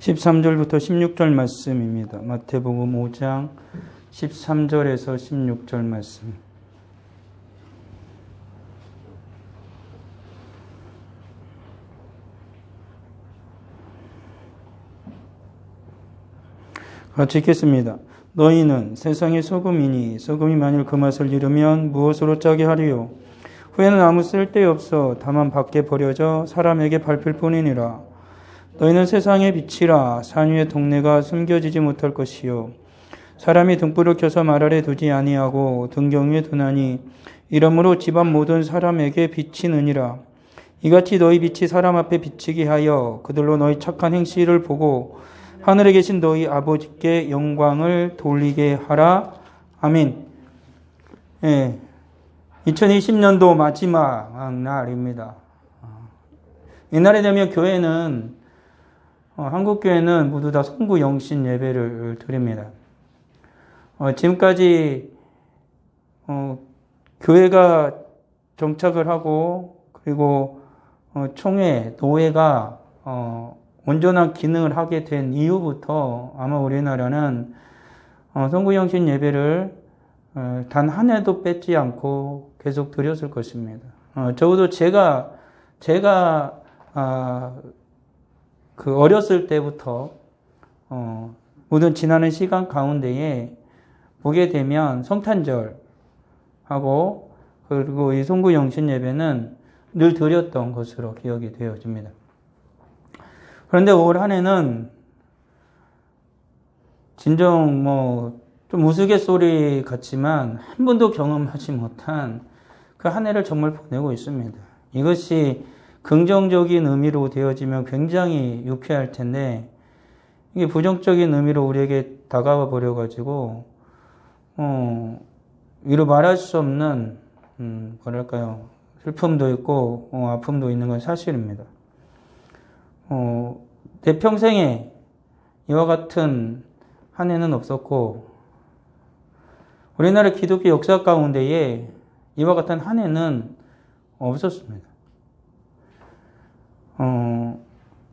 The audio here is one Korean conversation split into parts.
13절부터 16절 말씀입니다. 마태복음 5장 13절에서 16절 말씀. 같이 읽겠습니다. 너희는 세상의 소금이니 소금이 만일 그 맛을 잃으면 무엇으로 짜게 하리요? 후에는 아무 쓸데없어 다만 밖에 버려져 사람에게 밟힐 뿐이니라. 너희는 세상의 빛이라. 산 위의 동네가 숨겨지지 못할 것이요 사람이 등불을 켜서 말 아래 두지 아니하고 등경 위에 두나니 이러므로 집안 모든 사람에게 빛이 느니라. 이같이 너희 빛이 사람 앞에 비치게 하여 그들로 너희 착한 행실을 보고 하늘에 계신 너희 아버지께 영광을 돌리게 하라. 아멘. 2020년도 마지막 날입니다. 이날에 되면 교회는 한국 교회는 모두 다 성부 영신 예배를 드립니다. 지금까지 교회가 정착을 하고 그리고 총회, 노회가 온전한 기능을 하게 된 이후부터 아마 우리나라는 성부 영신 예배를 단 한 해도 뺏지 않고 계속 드렸을 것입니다. 적어도 제가 그 어렸을 때부터 모든 지나는 시간 가운데에 보게 되면 성탄절하고 그리고 이 성부 영신 예배는 늘 드렸던 것으로 기억이 되어집니다. 그런데 올 한 해는 진정 좀 우스갯소리 같지만 한 번도 경험하지 못한 그 한 해를 정말 보내고 있습니다. 이것이 긍정적인 의미로 되어지면 굉장히 유쾌할 텐데 이게 부정적인 의미로 우리에게 다가와 버려가지고 이루 말할 수 없는 슬픔도 있고 아픔도 있는 건 사실입니다. 내 평생에 이와 같은 한 해는 없었고 우리나라 기독교 역사 가운데에 이와 같은 한 해는 없었습니다.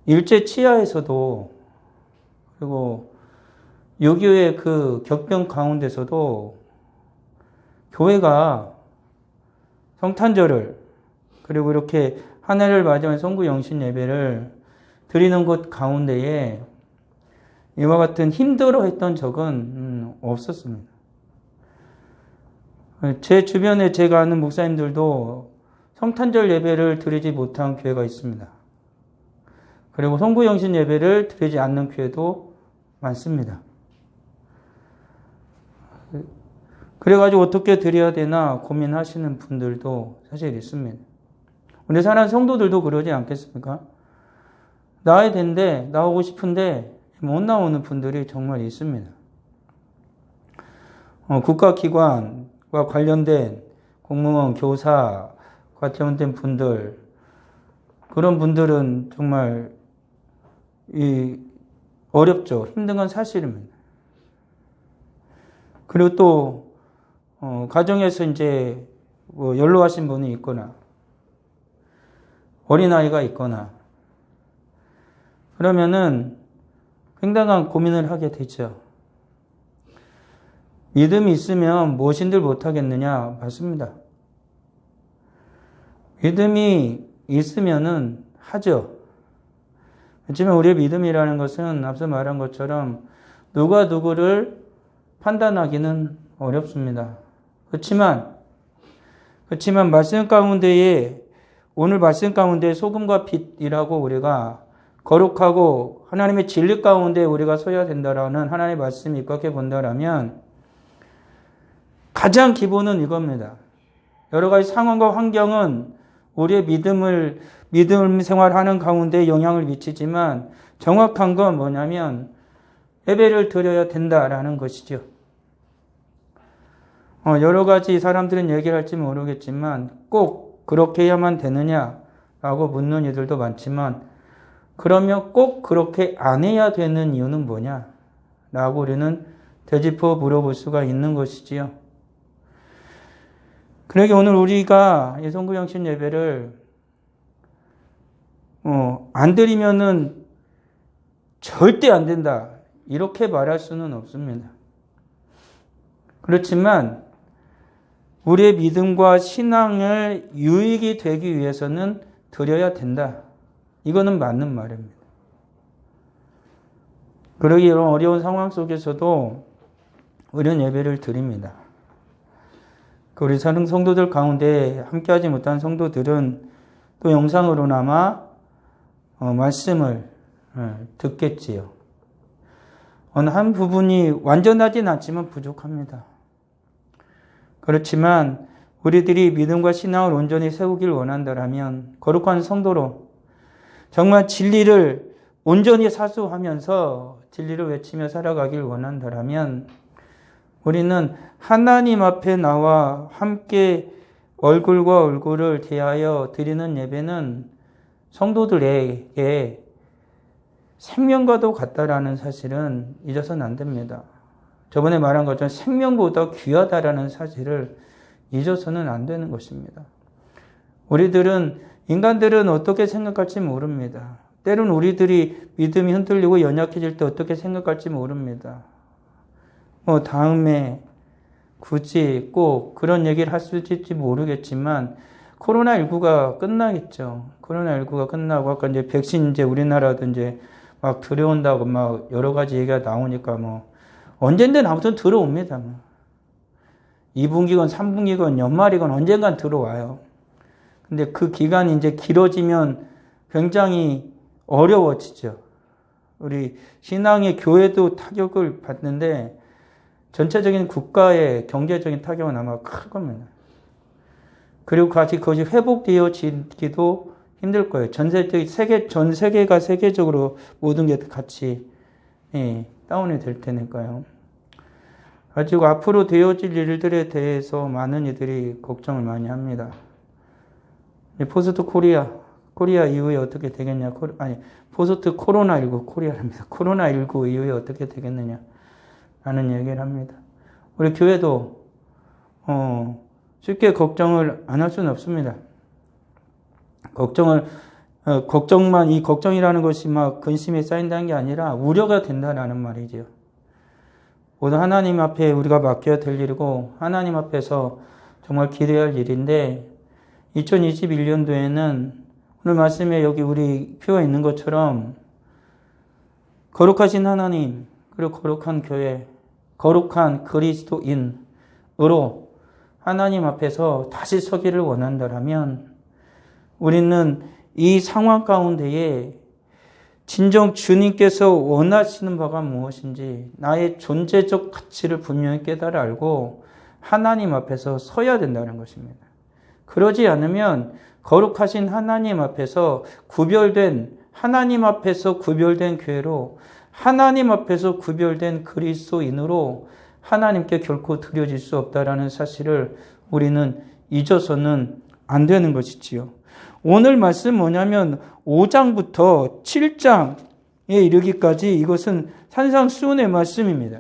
일제 치하에서도 그리고 6.25의 그 격변 가운데서도 교회가 성탄절을 그리고 이렇게 한 해를 맞이한 성부 영신 예배를 드리는 곳 가운데에 이와 같은 힘들어했던 적은 없었습니다. 제 주변에 제가 아는 목사님들도 성탄절 예배를 드리지 못한 교회가 있습니다. 그리고 성부 영신 예배를 드리지 않는 교회도 많습니다. 그래가지고 어떻게 드려야 되나 고민하시는 분들도 사실 있습니다. 우리 사는 성도들도 그러지 않겠습니까? 나와야 되는데, 나오고 싶은데 못 나오는 분들이 정말 있습니다. 국가기관과 관련된 공무원, 교사, 관련된 분들, 그런 분들은 정말 어렵죠. 힘든 건 사실입니다. 그리고 또 가정에서 이제 연로하신 분이 있거나 어린아이가 있거나 그러면은 굉장한 고민을 하게 되죠. 믿음이 있으면 무엇인들 못하겠느냐? 맞습니다. 믿음이 있으면은 하죠. 하지만 우리의 믿음이라는 것은 앞서 말한 것처럼 누가 누구를 판단하기는 어렵습니다. 그렇지만 말씀 가운데에 오늘 말씀 가운데 소금과 빛이라고 우리가 거룩하고 하나님의 진리 가운데 우리가 서야 된다라는 하나님의 말씀이 입각해 본다라면 가장 기본은 이겁니다. 여러 가지 상황과 환경은 우리의 믿음 생활하는 가운데 영향을 미치지만 정확한 건 뭐냐면 예배를 드려야 된다라는 것이죠. 여러 가지 사람들은 얘기를 할지 모르겠지만 꼭 그렇게 해야만 되느냐라고 묻는 이들도 많지만 그러면 꼭 그렇게 안 해야 되는 이유는 뭐냐라고 우리는 되짚어 물어볼 수가 있는 것이지요. 그러게 오늘 우리가 이 성부 영신 예배를 안 드리면은 절대 안 된다. 이렇게 말할 수는 없습니다. 그렇지만 우리의 믿음과 신앙을 유익이 되기 위해서는 드려야 된다. 이거는 맞는 말입니다. 그러기 이런 어려운 상황 속에서도 우리는 예배를 드립니다. 우리 사는 성도들 가운데 함께하지 못한 성도들은 또 영상으로나마 말씀을 듣겠지요. 어느 한 부분이 완전하진 않지만 부족합니다. 그렇지만 우리들이 믿음과 신앙을 온전히 세우길 원한다면 거룩한 성도로 정말 진리를 온전히 사수하면서 진리를 외치며 살아가길 원한다면 우리는 하나님 앞에 나와 함께 얼굴과 얼굴을 대하여 드리는 예배는 성도들에게 생명과도 같다라는 사실은 잊어서는 안 됩니다. 저번에 말한 것처럼 생명보다 귀하다라는 사실을 잊어서는 안 되는 것입니다. 인간들은 어떻게 생각할지 모릅니다. 때로는 우리들이 믿음이 흔들리고 연약해질 때 어떻게 생각할지 모릅니다. 다음에 굳이 꼭 그런 얘기를 할 수 있을지 모르겠지만 코로나19가 끝나겠죠. 코로나19가 끝나고 아까 이제 백신 우리나라도 막 들어온다고 막 여러 가지 얘기가 나오니까 언젠든 아무튼 들어옵니다. 2분기건 3분기건 연말이건 언젠간 들어와요. 근데 그 기간이 이제 길어지면 굉장히 어려워지죠. 우리 신앙의 교회도 타격을 받는데 전체적인 국가의 경제적인 타격은 아마 클 겁니다. 그리고 같이 그것이 회복되어지기도 힘들 거예요. 전 세계가 세계적으로 모든 게 같이 다운이 될 테니까요. 가지고 앞으로 되어질 일들에 대해서 많은 이들이 걱정을 많이 합니다. 포스트 코리아 이후에 어떻게 되겠냐? 포스트 코로나19 코리아랍니다. 코로나19 이후에 어떻게 되겠느냐? 라는 얘기를 합니다. 우리 교회도 쉽게 걱정을 안 할 수는 없습니다. 이 걱정이라는 것이 막 근심에 쌓인다는 게 아니라 우려가 된다라는 말이죠. 모두 하나님 앞에 우리가 맡겨야 될 일이고 하나님 앞에서 정말 기도해야 할 일인데 2021년도에는 오늘 말씀에 여기 우리 표가 있는 것처럼 거룩하신 하나님 그리고 거룩한 교회, 거룩한 그리스도인으로 하나님 앞에서 다시 서기를 원한다면 우리는 이 상황 가운데에 진정 주님께서 원하시는 바가 무엇인지 나의 존재적 가치를 분명히 깨달아 알고 하나님 앞에서 서야 된다는 것입니다. 그러지 않으면 거룩하신 하나님 앞에서 하나님 앞에서 구별된 교회로 하나님 앞에서 구별된 그리스도인으로 하나님께 결코 드려질 수 없다라는 사실을 우리는 잊어서는 안 되는 것이지요. 오늘 말씀 뭐냐면 5장부터 7장에 이르기까지 이것은 산상수훈의 말씀입니다.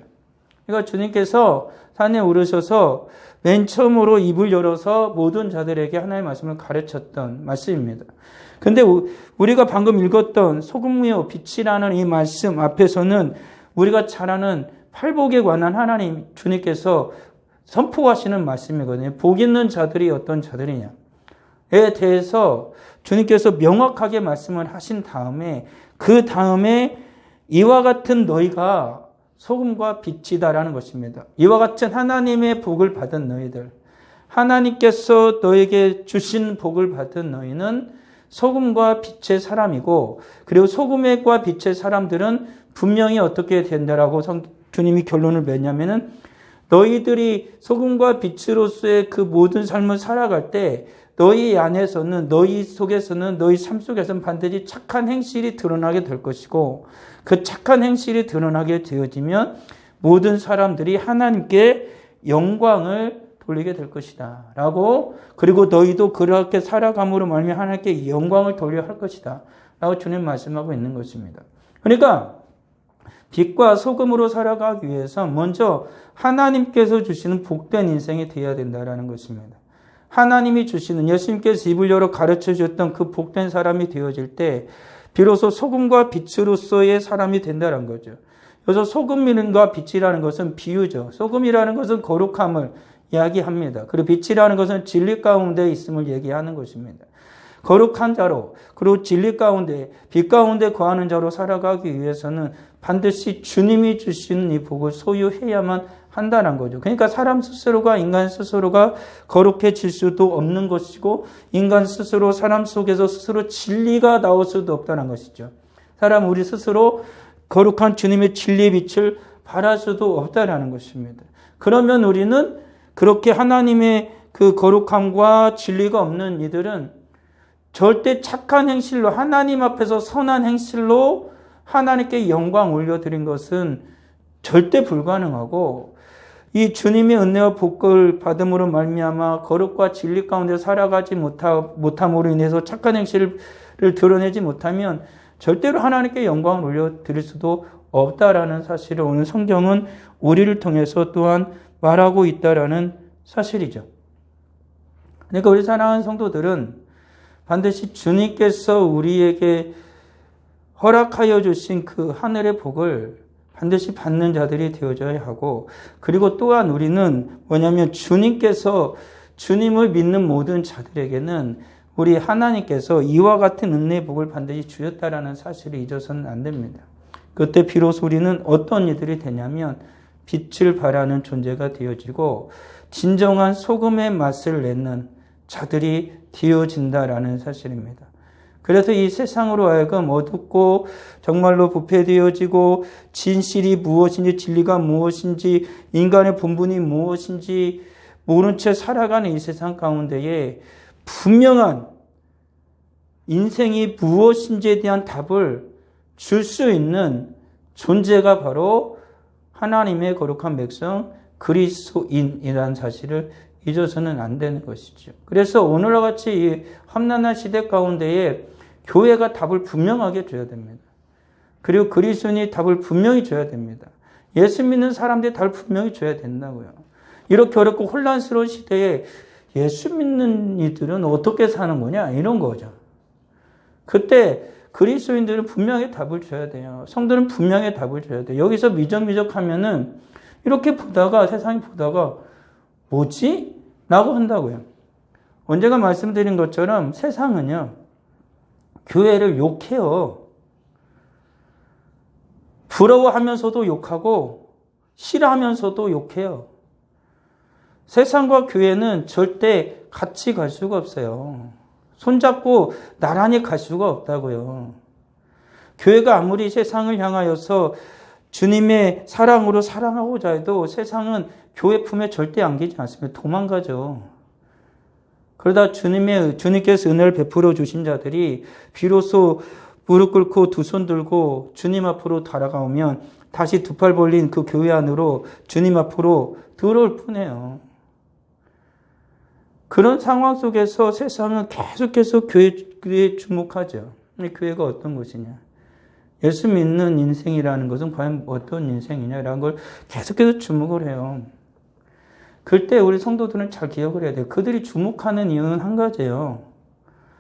그러니까 주님께서 산에 오르셔서 맨 처음으로 입을 열어서 모든 자들에게 하나님의 말씀을 가르쳤던 말씀입니다. 근데 우리가 방금 읽었던 소금이요 빛이라는 이 말씀 앞에서는 우리가 잘 아는 팔복에 관한 하나님 주님께서 선포하시는 말씀이거든요. 복 있는 자들이 어떤 자들이냐에 대해서 주님께서 명확하게 말씀을 하신 다음에 그 다음에 이와 같은 너희가 소금과 빛이다라는 것입니다. 이와 같은 하나님의 복을 받은 너희들, 하나님께서 너에게 주신 복을 받은 너희는 소금과 빛의 사람이고, 그리고 소금과 빛의 사람들은 분명히 어떻게 된다라고 주님이 결론을 맺냐면은 너희들이 소금과 빛으로서의 그 모든 삶을 살아갈 때 너희 안에서는, 너희 속에서는, 너희 삶 속에서는 반드시 착한 행실이 드러나게 될 것이고, 그 착한 행실이 드러나게 되어지면 모든 사람들이 하나님께 영광을 돌리게 될 것이다 라고, 그리고 너희도 그렇게 살아감으로 말미암아 하나님께 영광을 돌려 할 것이다 라고 주님 말씀하고 있는 것입니다. 그러니까 빛과 소금으로 살아가기 위해서 먼저 하나님께서 주시는 복된 인생이 되어야 된다라는 것입니다. 하나님이 주시는, 예수님께서 입을 열어 가르쳐 주셨던 그 복된 사람이 되어질 때 비로소 소금과 빛으로서의 사람이 된다는 거죠. 그래서 소금과 빛이라는 것은 비유죠. 소금이라는 것은 거룩함을 이야기합니다. 그리고 빛이라는 것은 진리 가운데 있음을 얘기하는 것입니다. 거룩한 자로, 그리고 진리 가운데, 빛 가운데 거하는 자로 살아가기 위해서는 반드시 주님이 주시는 이 복을 소유해야만 한다는 거죠. 그러니까 사람 스스로가, 인간 스스로가 거룩해질 수도 없는 것이고, 인간 스스로 사람 속에서 스스로 진리가 나올 수도 없다는 것이죠. 사람 우리 스스로 거룩한 주님의 진리의 빛을 발할 수도 없다는 것입니다. 그러면 우리는 그렇게 하나님의 그 거룩함과 진리가 없는 이들은 절대 착한 행실로, 하나님 앞에서 선한 행실로 하나님께 영광 올려드린 것은 절대 불가능하고, 이 주님의 은혜와 복을 받음으로 말미암아 거룩과 진리 가운데 살아가지 못함으로 인해서 착한 행실을 드러내지 못하면 절대로 하나님께 영광을 올려드릴 수도 없다라는 사실을 오늘 성경은 우리를 통해서 또한 말하고 있다라는 사실이죠. 그러니까 우리 사랑하는 성도들은 반드시 주님께서 우리에게 허락하여 주신 그 하늘의 복을 반드시 받는 자들이 되어져야 하고, 그리고 또한 우리는 뭐냐면 주님께서, 주님을 믿는 모든 자들에게는 우리 하나님께서 이와 같은 은혜의 복을 반드시 주셨다라는 사실을 잊어서는 안 됩니다. 그때 비로소 우리는 어떤 이들이 되냐면 빛을 발하는 존재가 되어지고 진정한 소금의 맛을 내는 자들이 되어진다라는 사실입니다. 그래서 이 세상으로 하여금 어둡고 정말로 부패되어지고 진실이 무엇인지, 진리가 무엇인지, 인간의 본분이 무엇인지 모른 채 살아가는 이 세상 가운데에 분명한 인생이 무엇인지에 대한 답을 줄 수 있는 존재가 바로 하나님의 거룩한 백성 그리스도인이라는 사실을 잊어서는 안 되는 것이죠. 그래서 오늘과 같이 이 험난한 시대 가운데에 교회가 답을 분명하게 줘야 됩니다. 그리고 그리스도인이 답을 분명히 줘야 됩니다. 예수 믿는 사람들이 답을 분명히 줘야 된다고요. 이렇게 어렵고 혼란스러운 시대에 예수 믿는 이들은 어떻게 사는 거냐? 이런 거죠. 그때 그리스도인들은 분명히 답을 줘야 돼요. 성도는 분명히 답을 줘야 돼요. 여기서 미적미적하면은 이렇게 보다가, 세상이 보다가 뭐지? 라고 한다고요. 언제가 말씀드린 것처럼 세상은요, 교회를 욕해요. 부러워하면서도 욕하고 싫어하면서도 욕해요. 세상과 교회는 절대 같이 갈 수가 없어요. 손잡고 나란히 갈 수가 없다고요. 교회가 아무리 세상을 향하여서 주님의 사랑으로 사랑하고자 해도 세상은 교회 품에 절대 안기지 않습니다. 도망가죠. 그러다 주님께서 은혜를 베풀어 주신 자들이 비로소 무릎 꿇고 두 손 들고 주님 앞으로 달아가오면 다시 두 팔 벌린 그 교회 안으로 주님 앞으로 들어올 뿐이에요. 그런 상황 속에서 세상은 계속해서 교회에 주목하죠. 교회가 어떤 것이냐. 예수 믿는 인생이라는 것은 과연 어떤 인생이냐라는 걸 계속해서 주목을 해요. 그때 우리 성도들은 잘 기억을 해야 돼요. 그들이 주목하는 이유는 한 가지예요.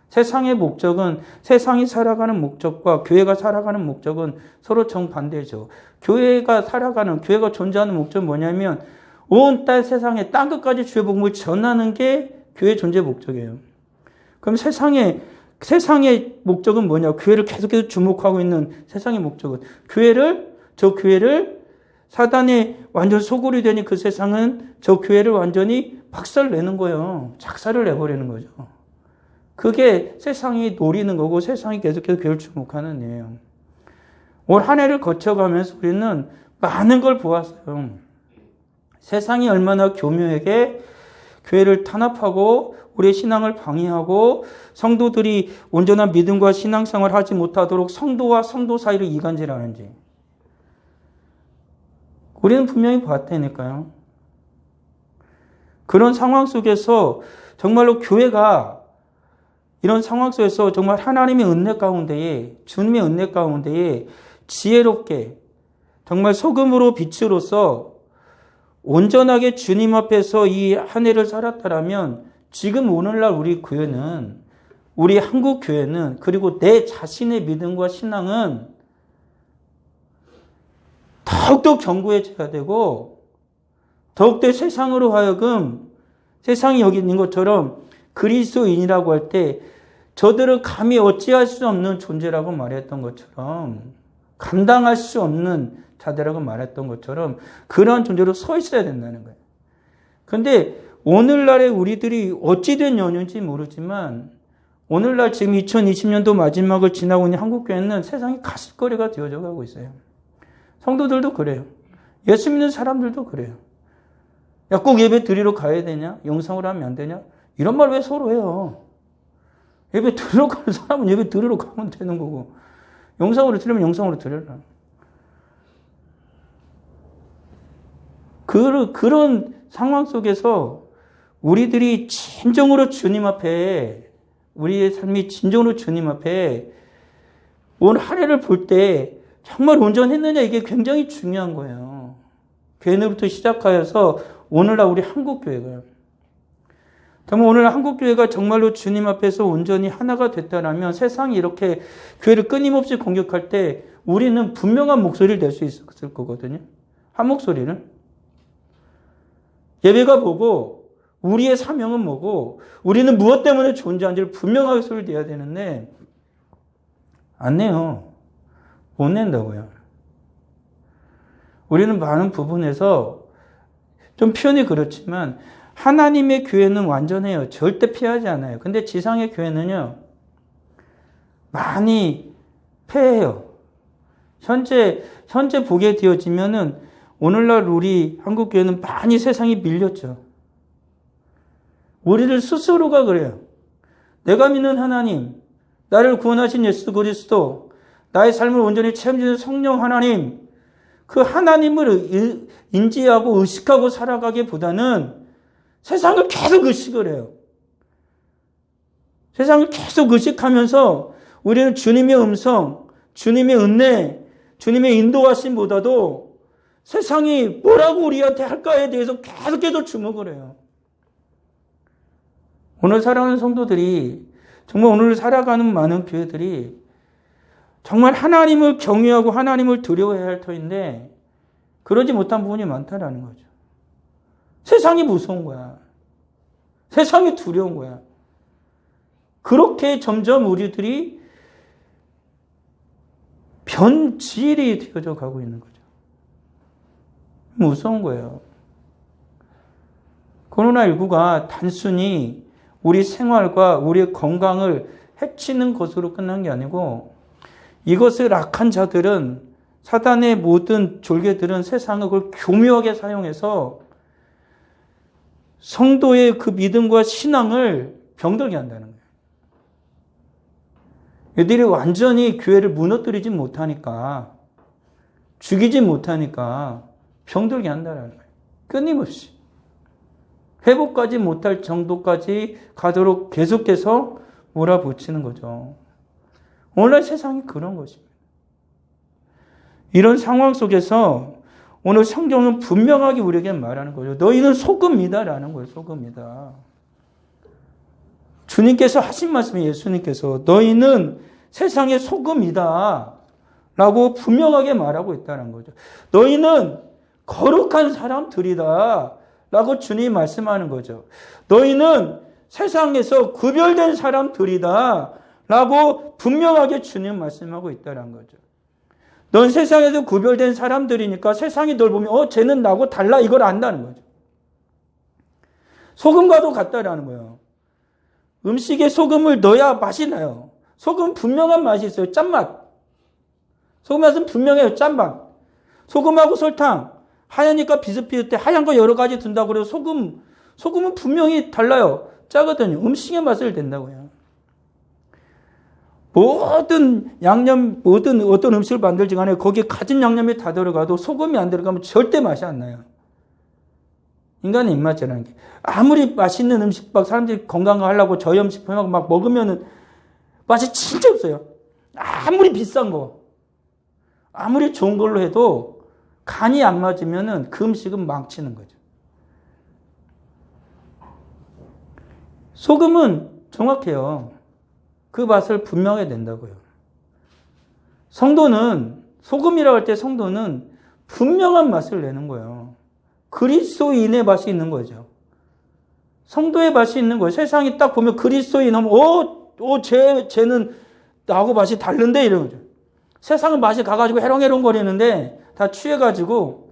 세상의 목적은, 세상이 살아가는 목적과 교회가 살아가는 목적은 서로 정반대죠. 교회가 존재하는 목적은 뭐냐면 온 세상에 땅 끝까지 주의 복음을 전하는 게 교회의 존재 목적이에요. 그럼 세상의 목적은 뭐냐? 교회를 계속해서 주목하고 있는 세상의 목적은 저 교회를 사단의 완전 소굴이 되니 그 세상은 저 교회를 완전히 박살내는 거예요. 작살을 내버리는 거죠. 그게 세상이 노리는 거고 세상이 계속해서 교회를 주목하는 일이에요. 올 한 해를 거쳐가면서 우리는 많은 걸 보았어요. 세상이 얼마나 교묘하게 교회를 탄압하고 우리의 신앙을 방해하고 성도들이 온전한 믿음과 신앙생활을 하지 못하도록 성도와 성도 사이를 이간질하는지 우리는 분명히 봤다니까요. 그런 상황 속에서 정말로 교회가 이런 상황 속에서 정말 하나님의 은혜 가운데에, 주님의 은혜 가운데에 지혜롭게 정말 소금으로 빛으로서 온전하게 주님 앞에서 이 한 해를 살았다라면 지금 오늘날 우리 교회는 우리 한국 교회는, 그리고 내 자신의 믿음과 신앙은 더욱더 견고해져야 되고, 더욱더 세상으로 하여금 세상이 여기 있는 것처럼 그리스도인이라고 할 때 저들은 감히 어찌할 수 없는 존재라고 말했던 것처럼, 감당할 수 없는 자들라고 말했던 것처럼 그런 존재로 서 있어야 된다는 거예요. 그런데 오늘날의 우리들이 어찌된 연유인지 모르지만 오늘날 지금 2020년도 마지막을 지나고 있는 한국교회는 세상이 가십거리가 되어져 가고 있어요. 성도들도 그래요. 예수 믿는 사람들도 그래요. 야, 꼭 예배 드리러 가야 되냐? 영상으로 하면 안 되냐? 이런 말 왜 서로 해요? 예배 드리러 가는 사람은 예배 드리러 가면 되는 거고, 영상으로 드리면 영상으로 드려라. 그런 상황 속에서 우리들이 진정으로 주님 앞에, 우리의 삶이 진정으로 주님 앞에 온 한 해를 볼 때 정말 온전했느냐, 이게 굉장히 중요한 거예요. 교회부터 시작하여서 오늘날 우리 한국교회가, 정말 오늘 한국교회가 정말로 주님 앞에서 온전히 하나가 됐다라면 세상이 이렇게 교회를 끊임없이 공격할 때 우리는 분명한 목소리를 낼 수 있을 거거든요. 한 목소리를. 예배가 뭐고, 우리의 사명은 뭐고, 우리는 무엇 때문에 존재하는지를 분명하게 소리를 내야 되는데 안 내요. 못 낸다고요. 우리는 많은 부분에서 좀 표현이 그렇지만 하나님의 교회는 완전해요. 절대 피하지 않아요. 근데 지상의 교회는요, 많이 패해요. 현재 보게 되어지면은 오늘날 우리 한국교회는 많이 세상이 밀렸죠. 우리들 스스로가 그래요. 내가 믿는 하나님, 나를 구원하신 예수 그리스도, 나의 삶을 온전히 책임지는 성령 하나님, 그 하나님을 인지하고 의식하고 살아가기보다는 세상을 계속 의식을 해요. 세상을 계속 의식하면서 우리는 주님의 음성, 주님의 은혜, 주님의 인도하심보다도 세상이 뭐라고 우리한테 할까에 대해서 계속해서 주목을 해요. 오늘 살아가는 성도들이, 정말 오늘 살아가는 많은 교회들이 정말 하나님을 경외하고 하나님을 두려워해야 할 터인데 그러지 못한 부분이 많다라는 거죠. 세상이 무서운 거야. 세상이 두려운 거야. 그렇게 점점 우리들이 변질이 되어져 가고 있는 거죠. 무서운 거예요. 코로나19가 단순히 우리 생활과 우리의 건강을 해치는 것으로 끝난 게 아니고, 이것을 악한 자들은, 사단의 모든 졸개들은 세상을 그걸 교묘하게 사용해서 성도의 그 믿음과 신앙을 병들게 한다는 거예요. 이들이 완전히 교회를 무너뜨리지 못하니까, 죽이지 못하니까 병들게 한다는 거예요. 끊임없이. 회복하지 못할 정도까지 가도록 계속해서 몰아붙이는 거죠. 오늘 세상이 그런 것입니다. 이런 상황 속에서 오늘 성경은 분명하게 우리에게 말하는 거죠. 너희는 소금이다라는 거예요. 소금이다. 주님께서 하신 말씀이, 예수님께서 너희는 세상의 소금이다 라고 분명하게 말하고 있다는 거죠. 너희는 거룩한 사람들이다 라고 주님이 말씀하는 거죠. 너희는 세상에서 구별된 사람들이다 라고 분명하게 주님 말씀하고 있다는 거죠. 넌 세상에서 구별된 사람들이니까 세상이 널 보면 쟤는 나하고 달라, 이걸 안다는 거죠. 소금과도 같다라는 거예요. 음식에 소금을 넣어야 맛이 나요. 소금은 분명한 맛이 있어요. 짠맛. 소금 맛은 분명해요. 짠맛. 소금하고 설탕, 하얘니까 비슷비슷해. 하얀 거 여러 가지 든다고 그래서 소금은 분명히 달라요. 짜거든요. 음식의 맛을 낸다고요. 모든 어떤 음식을 만들지 간에 거기에 가진 양념이 다 들어가도 소금이 안 들어가면 절대 맛이 안 나요. 인간의 입맛이라는 게. 아무리 맛있는 음식, 막 사람들이 건강하려고 저염식품하고 막 먹으면은 맛이 진짜 없어요. 아무리 비싼 거, 아무리 좋은 걸로 해도 간이 안 맞으면은 그 음식은 망치는 거죠. 소금은 정확해요. 그 맛을 분명해야 된다고요. 성도는, 소금이라고 할 때 성도는 분명한 맛을 내는 거예요. 그리스도인의 맛이 있는 거죠. 성도의 맛이 있는 거예요. 세상이 딱 보면 그리스도인 하면, 쟤는 나하고 맛이 다른데? 이런 거죠. 세상은 맛이 가가지고 해롱해롱 거리는데, 다 취해가지고,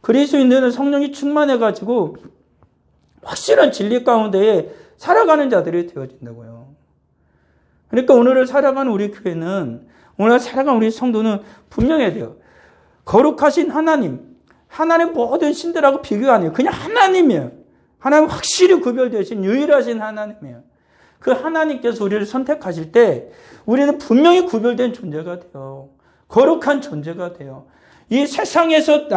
그리스도인들은 성령이 충만해가지고, 확실한 진리 가운데에 살아가는 자들이 되어진다고요. 그러니까 오늘을 살아가는 우리 교회는, 오늘 살아가는 우리 성도는 분명해야 돼요. 거룩하신 하나님, 하나님 모든 신들하고 비교 안 해요. 그냥 하나님이에요. 하나님 확실히 구별되신 유일하신 하나님이에요. 그 하나님께서 우리를 선택하실 때 우리는 분명히 구별된 존재가 돼요. 거룩한 존재가 돼요. 이 세상에서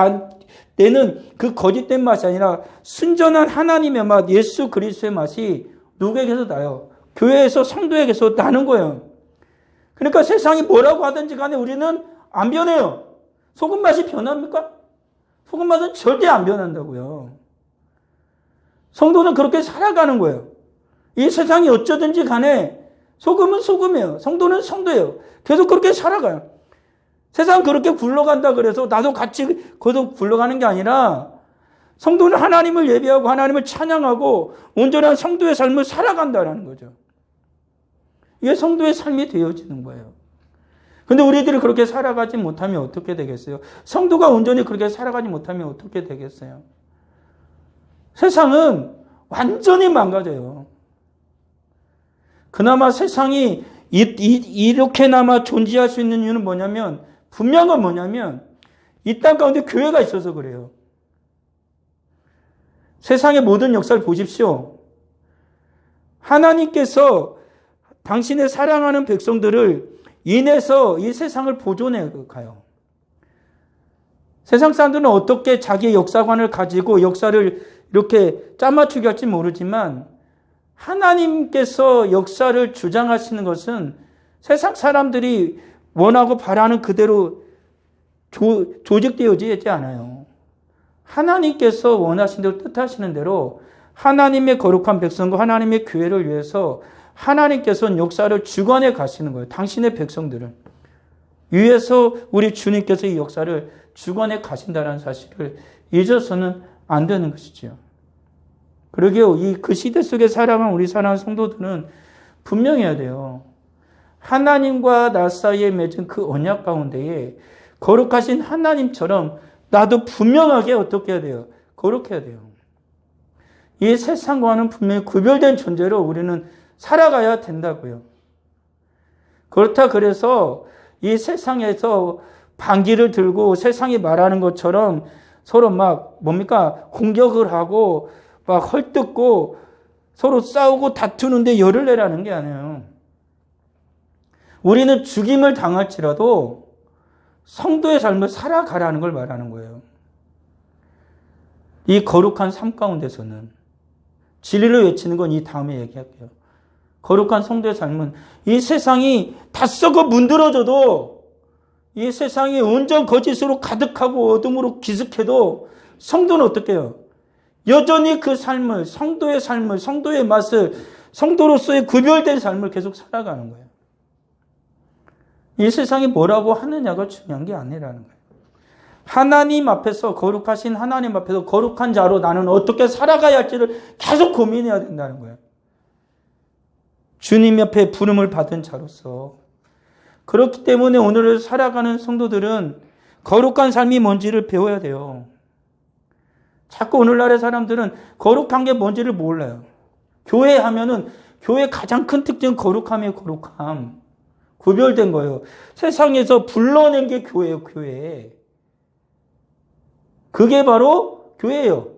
내는 그 거짓된 맛이 아니라 순전한 하나님의 맛, 예수 그리스도의 맛이 누구에게서 나요? 교회에서 성도에게서 나는 거예요. 그러니까 세상이 뭐라고 하든지 간에 우리는 안 변해요. 소금 맛이 변합니까? 소금 맛은 절대 안 변한다고요. 성도는 그렇게 살아가는 거예요. 이 세상이 어쩌든지 간에 소금은 소금이에요. 성도는 성도예요. 계속 그렇게 살아가요. 세상 그렇게 굴러간다 그래서 나도 같이 거기서 굴러가는 게 아니라 성도는 하나님을 예배하고 하나님을 찬양하고 온전한 성도의 삶을 살아간다는 거죠. 이게 성도의 삶이 되어지는 거예요. 근데 우리들이 그렇게 살아가지 못하면 어떻게 되겠어요? 성도가 온전히 그렇게 살아가지 못하면 어떻게 되겠어요? 세상은 완전히 망가져요. 그나마 세상이 이렇게나마 존재할 수 있는 이유는 뭐냐면, 분명한 건 뭐냐면, 이 땅 가운데 교회가 있어서 그래요. 세상의 모든 역사를 보십시오. 하나님께서 당신의 사랑하는 백성들을 인해서 이 세상을 보존해 가요. 세상 사람들은 어떻게 자기의 역사관을 가지고 역사를 이렇게 짜맞추게 할지 모르지만 하나님께서 역사를 주장하시는 것은 세상 사람들이 원하고 바라는 그대로 조직되어지지 않아요. 하나님께서 원하신 대로 뜻하시는 대로 하나님의 거룩한 백성과 하나님의 교회를 위해서 하나님께서는 역사를 주관해 가시는 거예요. 당신의 백성들을 위해서 우리 주님께서 이 역사를 주관해 가신다는 사실을 잊어서는 안 되는 것이죠. 그러게요. 그 시대 속에 살아가는 우리 사랑하는 성도들은 분명해야 돼요. 하나님과 나 사이에 맺은 그 언약 가운데에 거룩하신 하나님처럼 나도 분명하게 어떻게 해야 돼요? 거룩해야 돼요. 이 세상과는 분명히 구별된 존재로 우리는 살아가야 된다고요. 그렇다 그래서 이 세상에서 반기를 들고 세상이 말하는 것처럼 서로 막 공격을 하고 막 헐뜯고 서로 싸우고 다투는데 열을 내라는 게 아니에요. 우리는 죽임을 당할지라도 성도의 삶을 살아가라는 걸 말하는 거예요. 이 거룩한 삶 가운데서는 진리를 외치는 건 이 다음에 얘기할게요. 거룩한 성도의 삶은 이 세상이 다 썩어 문드러져도 이 세상이 온전 거짓으로 가득하고 어둠으로 기숙해도 성도는 어떻게 해요? 여전히 그 삶을, 성도의 맛을, 성도로서의 구별된 삶을 계속 살아가는 거예요. 이 세상이 뭐라고 하느냐가 중요한 게 아니라는 거예요. 하나님 앞에서, 거룩하신 하나님 앞에서 거룩한 자로 나는 어떻게 살아가야 할지를 계속 고민해야 된다는 거예요. 주님 옆에 부름을 받은 자로서. 그렇기 때문에 오늘을 살아가는 성도들은 거룩한 삶이 뭔지를 배워야 돼요. 자꾸 오늘날의 사람들은 거룩한 게 뭔지를 몰라요. 교회 하면은 교회의 가장 큰 특징은 거룩함이에요. 거룩함. 구별된 거예요. 세상에서 불러낸 게 교회예요. 교회. 그게 바로 교회예요.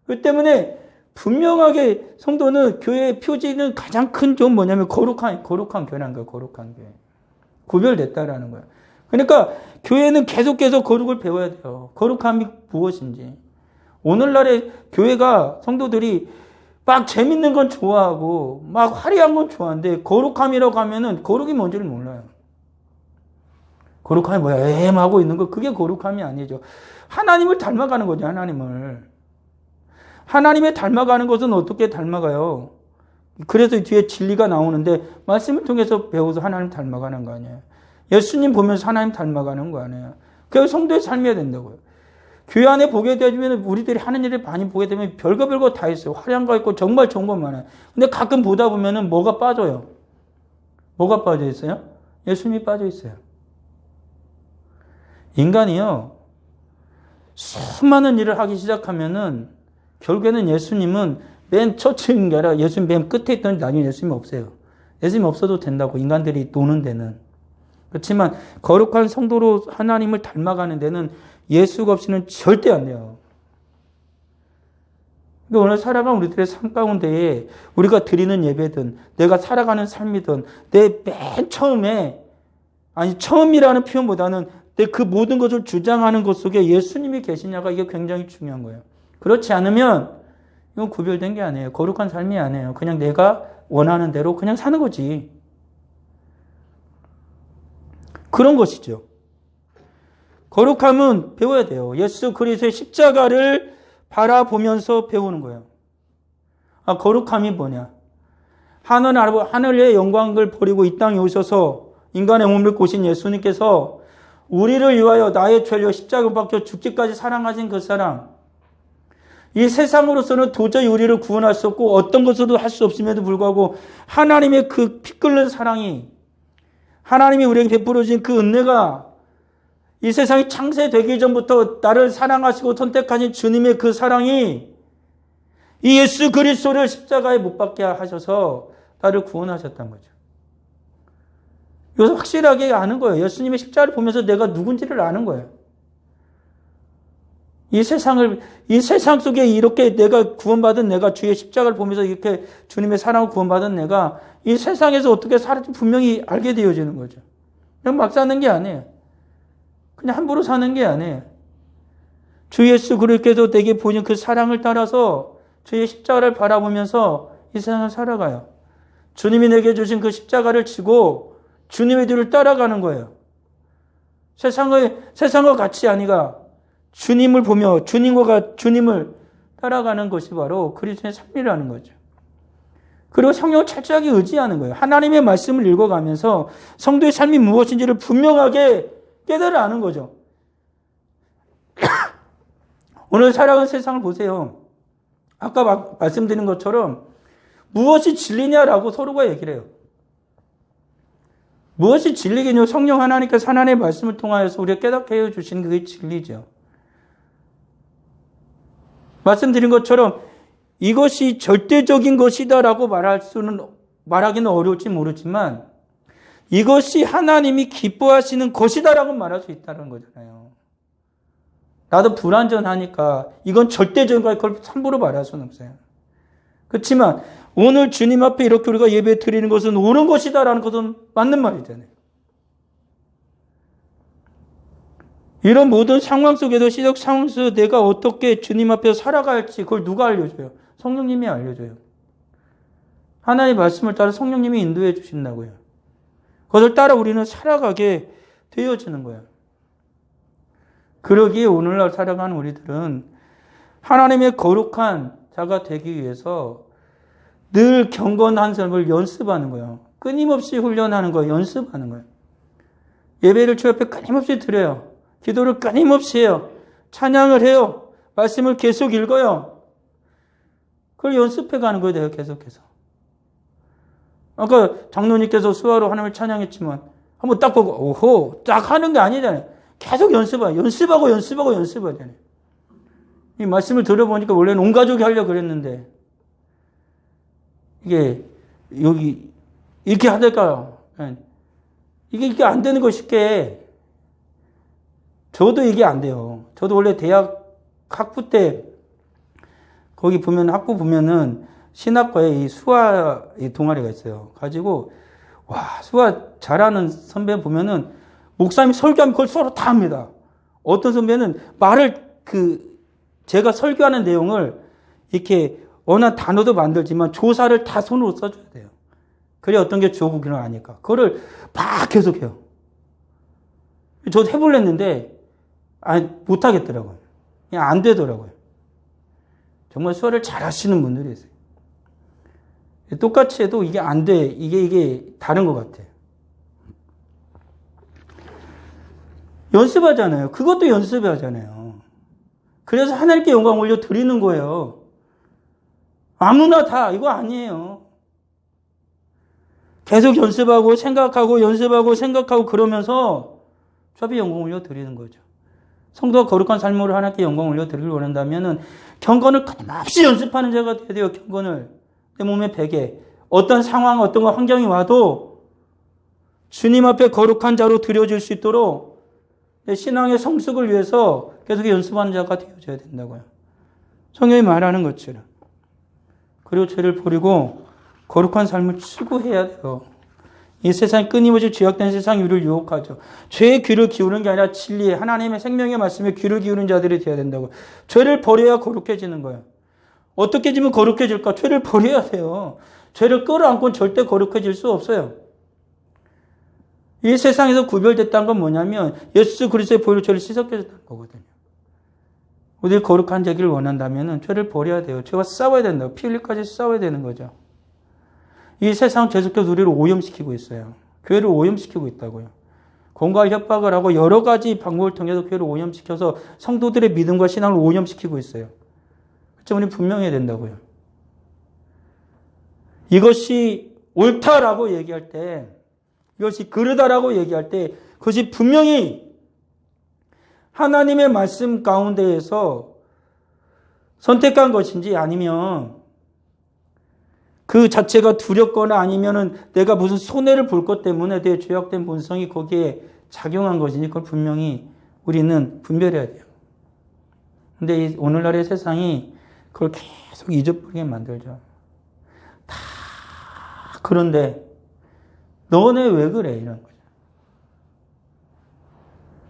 그 때문에 분명하게 성도는 교회의 표지는 가장 큰 점 뭐냐면 거룩한 교회라는 거예요. 거룩한 교회. 구별됐다라는 거예요. 그러니까 교회는 계속 거룩을 배워야 돼요. 거룩함이 무엇인지. 오늘날의 교회가 성도들이 막 재밌는 건 좋아하고 막 화려한 건 좋아하는데 거룩함이라고 하면은 거룩이 뭔지를 몰라요. 거룩함이 뭐야? 하고 있는 거 그게 거룩함이 아니죠. 하나님을 닮아가는 거죠. 하나님을 닮아가는 것은 어떻게 닮아가요? 그래서 뒤에 진리가 나오는데 말씀을 통해서 배워서 하나님 닮아가는 거 아니에요. 예수님 보면서 하나님 닮아가는 거 아니에요. 그래서 성도의 삶이어야 된다고요. 교회 안에 보게 되면 우리들이 하는 일을 많이 보게 되면 별거 다 있어요. 화려한 거 있고 정말 좋은 거 많아요. 근데 가끔 보다 보면은 뭐가 빠져요? 뭐가 빠져 있어요? 예수님이 빠져 있어요. 인간이요. 수많은 일을 하기 시작하면은 결국에는 예수님은 맨 처치인 게 아니라 예수님 맨 끝에 있던 나중에 예수님이 없어요. 예수님 없어도 된다고 인간들이 노는 데는. 그렇지만 거룩한 성도로 하나님을 닮아가는 데는 예수가 없이는 절대 안 돼요. 그러니까 오늘 살아가는 우리들의 삶 가운데에 우리가 드리는 예배든 내가 살아가는 삶이든 내 맨 처음에 아니 처음이라는 표현보다는 내 그 모든 것을 주장하는 것 속에 예수님이 계시냐가 이게 굉장히 중요한 거예요. 그렇지 않으면 이건 구별된 게 아니에요. 거룩한 삶이 아니에요. 그냥 내가 원하는 대로 그냥 사는 거지. 그런 것이죠. 거룩함은 배워야 돼요. 예수 그리스도의 십자가를 바라보면서 배우는 거예요. 아, 거룩함이 뭐냐? 하늘의 영광을 버리고 이 땅에 오셔서 인간의 몸을 고신 예수님께서 우리를 위하여 나의 죄를 십자가에 박혀 죽기까지 사랑하신 그 사랑. 이 세상으로서는 도저히 우리를 구원할 수 없고 어떤 것으로도 할 수 없음에도 불구하고 하나님의 그 피 끓는 사랑이 하나님이 우리에게 베풀어 주신 그 은혜가 이 세상이 창세되기 전부터 나를 사랑하시고 선택하신 주님의 그 사랑이 이 예수 그리스도를 십자가에 못 박게 하셔서 나를 구원하셨다는 거죠. 이것을 확실하게 아는 거예요. 예수님의 십자가를 보면서 내가 누군지를 아는 거예요. 이 세상 속에 이렇게 내가 구원받은 내가 주의 십자가를 보면서 이렇게 주님의 사랑을 구원받은 내가 이 세상에서 어떻게 살았지 분명히 알게 되어지는 거죠. 그냥 막 사는 게 아니에요. 그냥 함부로 사는 게 아니에요. 주 예수 그리스도께서 내게 보여준 그 사랑을 따라서 주의 십자가를 바라보면서 이 세상을 살아가요. 주님이 내게 주신 그 십자가를 지고 주님의 뒤를 따라가는 거예요. 세상과 같이 아니가 주님을 보며 주님을 따라가는 것이 바로 그리스도의 삶이라는 거죠. 그리고 성령을 철저하게 의지하는 거예요. 하나님의 말씀을 읽어가면서 성도의 삶이 무엇인지를 분명하게 깨달아 아는 거죠. 오늘 살아가는 세상을 보세요. 아까 말씀드린 것처럼 무엇이 진리냐라고 서로가 얘기를 해요. 무엇이 진리겠냐? 성령 하나님께서 하나님의 말씀을 통하여서 우리가 깨닫게 해주신 그게 진리죠. 말씀드린 것처럼 이것이 절대적인 것이다라고 말하기는 어려울지 모르지만 이것이 하나님이 기뻐하시는 것이다라고 말할 수 있다는 거잖아요. 나도 불완전하니까 이건 절대적인 거야. 그걸 함부로 말할 수는 없어요. 그렇지만 오늘 주님 앞에 이렇게 우리가 예배 드리는 것은 옳은 것이다라는 것은 맞는 말이잖아요. 이런 모든 상황 속에도 시적 상황 속에서 내가 어떻게 주님 앞에서 살아갈지 그걸 누가 알려줘요? 성령님이 알려줘요. 하나님의 말씀을 따라 성령님이 인도해 주신다고요. 그것을 따라 우리는 살아가게 되어지는 거예요. 그러기에 오늘날 살아가는 우리들은 하나님의 거룩한 자가 되기 위해서 늘 경건한 삶을 연습하는 거예요. 끊임없이 훈련하는 거예요. 연습하는 거예요. 예배를 주 앞에 끊임없이 드려요. 기도를 끊임없이 해요. 찬양을 해요. 말씀을 계속 읽어요. 그걸 연습해 가는 거예요. 내가 계속해서. 아까 장로님께서 수화로 하나님을 찬양했지만 한번 딱 보고 오호 딱 하는 게 아니잖아요. 계속 연습해요. 연습하고 연습하잖아요. 이 말씀을 들어보니까 원래는 온 가족이 하려고 그랬는데 이게 여기 이렇게 하니까요. 이게 안 되는 거 쉽게. 저도 이게 안 돼요. 저도 원래 대학 학부 때 거기 보면 학부 보면은 신학과에 이 수화 동아리가 있어요. 가지고 와 수화 잘하는 선배 보면은 목사님이 설교하면 그걸 서로 다 합니다. 어떤 선배는 제가 설교하는 내용을 이렇게 어느 단어도 만들지만 조사를 다 손으로 써줘야 돼요. 그래 어떤 게 좋고 그런 거 아니까. 그거를 막 계속해요. 저도 해보려 했는데 못하겠더라고요. 그냥 안 되더라고요. 정말 수화를 잘 하시는 분들이 있어요. 똑같이 해도 이게 안 돼. 이게 다른 것 같아요. 연습하잖아요. 그것도 연습하잖아요. 그래서 하나님께 영광 올려 드리는 거예요. 아무나 다 이거 아니에요. 계속 연습하고 생각하고 연습하고 생각하고 그러면서 저비 영광 올려 드리는 거죠. 성도가 거룩한 삶으로 하나님께 영광 올려 드리길 원한다면은 경건을 끊임없이 연습하는 자가 돼야 돼요. 경건을 내 몸의 베개, 어떤 상황, 어떤 환경이 와도 주님 앞에 거룩한 자로 드려질 수 있도록 내 신앙의 성숙을 위해서 계속 연습하는 자가 되어져야 된다고요. 성경이 말하는 것처럼. 그리고 죄를 버리고 거룩한 삶을 추구해야 돼요. 이 세상이 끊임없이 죄악된 세상이 우리를 유혹하죠. 죄의 귀를 기울이는 게 아니라 진리에 하나님의 생명의 말씀에 귀를 기울이는 자들이 되어야 된다고. 죄를 버려야 거룩해지는 거예요. 어떻게 지면 거룩해질까? 죄를 버려야 돼요. 죄를 끌어안고는 절대 거룩해질 수 없어요. 이 세상에서 구별됐다는 건 뭐냐면 예수 그리스도의 보혈로 죄를 씻었겠다는 거거든요. 우리가 거룩한 자기를 원한다면 죄를 버려야 돼요. 죄와 싸워야 된다고. 피 흘리까지 싸워야 되는 거죠. 이 세상 계속해서 우리를 오염시키고 있어요. 교회를 오염시키고 있다고요. 공갈 협박을 하고 여러 가지 방법을 통해서 교회를 오염시켜서 성도들의 믿음과 신앙을 오염시키고 있어요. 그렇죠? 우리는 분명해야 된다고요. 이것이 옳다라고 얘기할 때, 이것이 그르다라고 얘기할 때, 그것이 분명히 하나님의 말씀 가운데에서 선택한 것인지 아니면 그 자체가 두렵거나 아니면은 내가 무슨 손해를 볼 것 때문에 내 죄악된 본성이 거기에 작용한 것인지 그걸 분명히 우리는 분별해야 돼요. 근데 오늘날의 세상이 그걸 계속 잊어버리게 만들죠. 다 그런데 너네 왜 그래? 이런 거죠.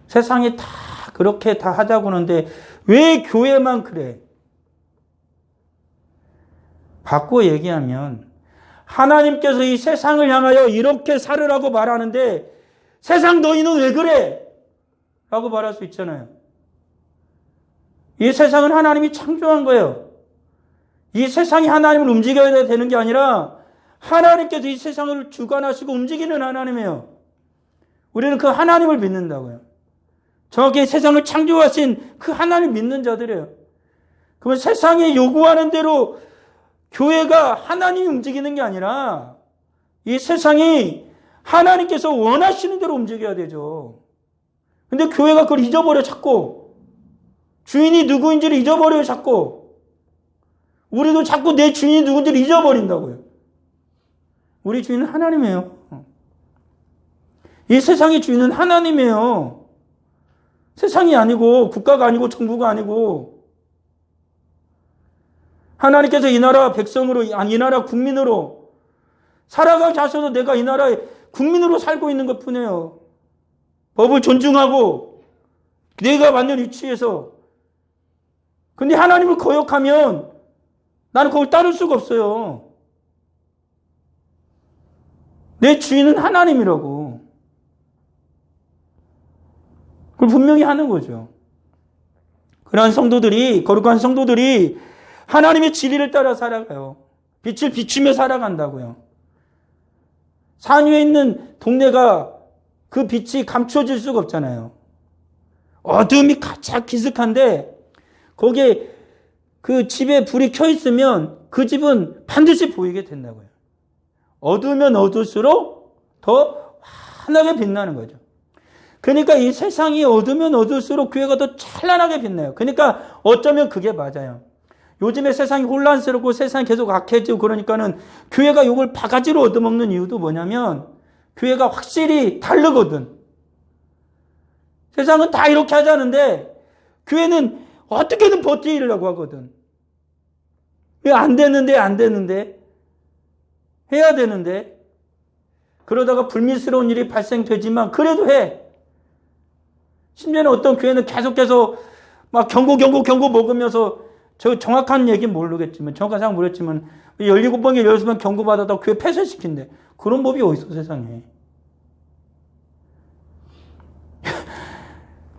세상이 다 그렇게 다 하자고 하는데 왜 교회만 그래? 바꿔 얘기하면 하나님께서 이 세상을 향하여 이렇게 살으라고 말하는데 세상 너희는 왜 그래? 라고 말할 수 있잖아요. 이 세상은 하나님이 창조한 거예요. 이 세상이 하나님을 움직여야 되는 게 아니라 하나님께서 이 세상을 주관하시고 움직이는 하나님이에요. 우리는 그 하나님을 믿는다고요. 정확히 세상을 창조하신 그 하나님을 믿는 자들이에요. 그러면 세상이 요구하는 대로 교회가 하나님이 움직이는 게 아니라 이 세상이 하나님께서 원하시는 대로 움직여야 되죠. 근데 교회가 그걸 잊어버려 자꾸. 주인이 누구인지를 잊어버려요 자꾸. 우리도 자꾸 내 주인이 누군지를 잊어버린다고요. 우리 주인은 하나님이에요. 이 세상의 주인은 하나님이에요. 세상이 아니고 국가가 아니고 정부가 아니고 하나님께서 이 나라 백성으로, 이 나라 국민으로 살아가게 하셔서 내가 이 나라의 국민으로 살고 있는 것 뿐이에요. 법을 존중하고 내가 맞는 위치에서. 근데 하나님을 거역하면 나는 그걸 따를 수가 없어요. 내 주인은 하나님이라고. 그걸 분명히 하는 거죠. 그러한 성도들이, 거룩한 성도들이 하나님의 진리를 따라 살아가요. 빛을 비추며 살아간다고요. 산 위에 있는 동네가 그 빛이 감춰질 수가 없잖아요. 어둠이 가득 기득한데 거기에 그 집에 불이 켜 있으면 그 집은 반드시 보이게 된다고요. 어두우면 어두울수록 더 환하게 빛나는 거죠. 그러니까 이 세상이 어두우면 어두울수록 교회가 더 찬란하게 빛나요. 그러니까 어쩌면 그게 맞아요. 요즘에 세상이 혼란스럽고 세상이 계속 악해지고 그러니까는 교회가 이걸 바가지로 얻어먹는 이유도 뭐냐면 교회가 확실히 다르거든. 세상은 다 이렇게 하자는데 교회는 어떻게든 버티려고 하거든. 왜 안 되는데 해야 되는데 그러다가 불미스러운 일이 발생되지만 그래도 해. 심지어는 어떤 교회는 계속해서 막 경고 먹으면서 저 정확한 얘기는 모르겠지만 정확한 상황 모르겠지만 17번에 16번 경고받아도 교회 폐쇄시킨대. 그런 법이 어디 있어 세상에.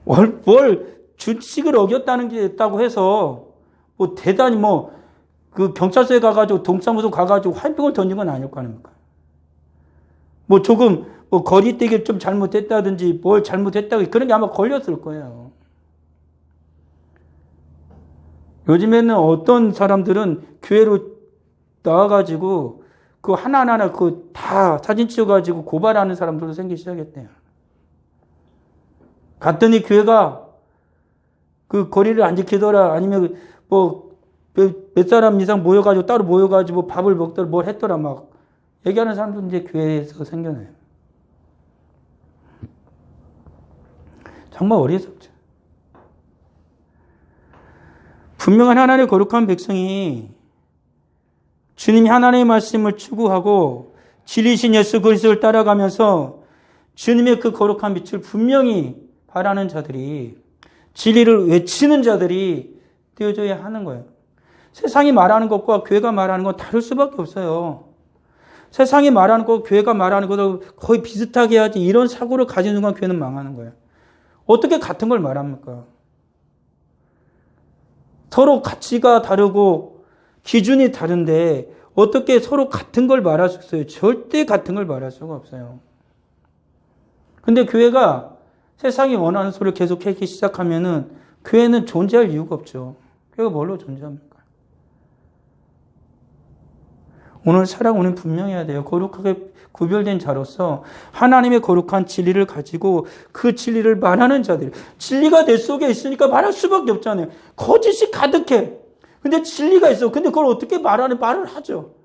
뭘 준칙을 어겼다는 게 있다고 해서 뭐 대단히 뭐 그 경찰서에 가가지고 동사무소 가가지고 화염병을 던진 건 아닐 거 아닙니까? 뭐 조금 뭐 거리떼기를 좀 잘못했다든지 뭘 잘못했다고 그런 게 아마 걸렸을 거예요. 요즘에는 어떤 사람들은 교회로 나와가지고 그 하나하나 그 다 사진 찍어가지고 고발하는 사람들도 생기기 시작했대요. 갔더니 교회가 그 거리를 안 지키더라 아니면 뭐 몇 사람 이상 모여가지고 따로 모여가지고 밥을 먹더라 뭘 했더라 막 얘기하는 사람도 이제 교회에서 생겨나요. 정말 어리석죠. 분명한 하나님의 거룩한 백성이 주님이 하나님의 말씀을 추구하고 진리신 예수 그리스도를 따라가면서 주님의 그 거룩한 빛을 분명히 바라는 자들이 진리를 외치는 자들이 되어져야 하는 거예요. 세상이 말하는 것과 교회가 말하는 건 다를 수밖에 없어요. 세상이 말하는 것, 교회가 말하는 것도 거의 비슷하게 해야지 이런 사고를 가진 순간 교회는 망하는 거예요. 어떻게 같은 걸 말합니까? 서로 가치가 다르고 기준이 다른데 어떻게 서로 같은 걸 말할 수 있어요? 절대 같은 걸 말할 수가 없어요. 근데 교회가 세상이 원하는 소리를 계속 하기 시작하면은 교회는 존재할 이유가 없죠. 교회가 뭘로 존재합니까? 오늘 살아오는 분명해야 돼요. 거룩하게 구별된 자로서 하나님의 거룩한 진리를 가지고 그 진리를 말하는 자들. 진리가 내 속에 있으니까 말할 수밖에 없잖아요. 거짓이 가득해. 근데 진리가 있어. 근데 그걸 어떻게 말을 하죠.